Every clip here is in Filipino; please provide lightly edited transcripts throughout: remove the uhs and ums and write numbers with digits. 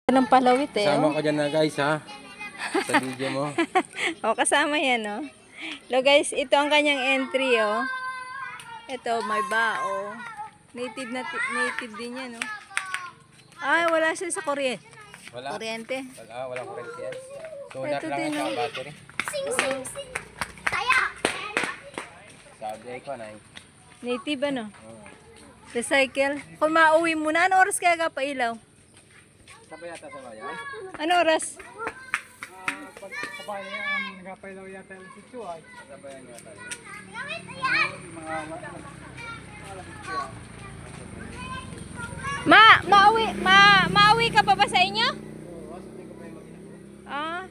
Ng palawit eh. Kasama ko dyan na guys ha. Sa video mo. O, kasama yan oh. Hello guys, ito ang kanyang entry oh. Ito, may bao. Native din yan oh. Ay, wala siya sa kuryente. Wala. Kuryente. Walang kuryente yan. Solar Ito lang din, sa oh. battery. Sing, sing, sing. Saya. Sabi ko na Native ano? Recycle. Kung mauwi mo na, ano oras kaya ka pa ilaw? Sabay yata sa bayan? Ano oras? Sabay ang nagapailaw yata yung sityo ay. Sabayan nyo tayo. Mauwi ka pa ba sa inyo? Ah.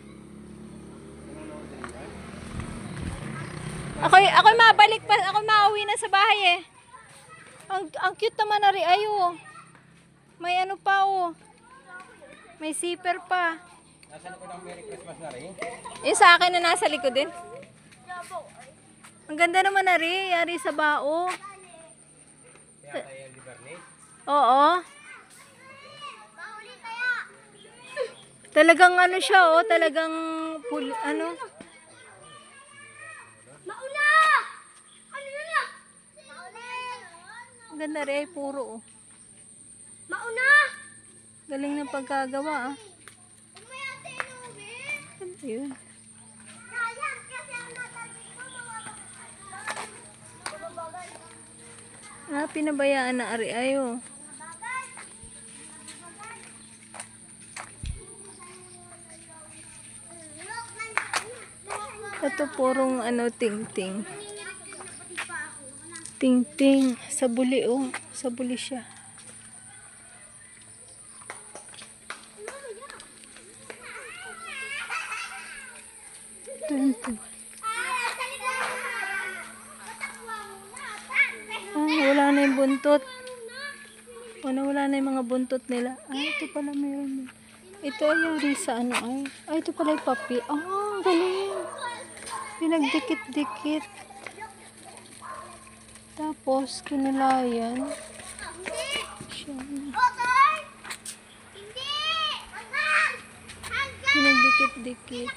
Ako mabalik pa, ako mauwi na sa bahay eh. Ang cute naman na rin ayo. May ano pa oh. May zipper pa. Nasa likod ng Merry Christmas na rin. Yung sa akin na nasa likod din. Ang ganda naman na rin, yari sa bao. Kaya tayo yung Libernes. Oo. Talagang ano siya oh, talagang ano. Mauna! Ano na? Ang ganda rin, puro oh. Mauna! Galing ng pagkagawa ah. Yun. Ah, pinabayaan na ari ayo. Ito purong ano ting-ting. Ting-ting. Sa buli oh. Sa buli siya. Ito. Wala na yung buntot. Wala na yung mga buntot nila. Ay, ito pala meron. Ito ay yung risa ano ay. Ay, ito pala yung papi. Ah, galing. Pinagdikit-dikit. Tapos, kinulayan. Siya. Pinagdikit-dikit.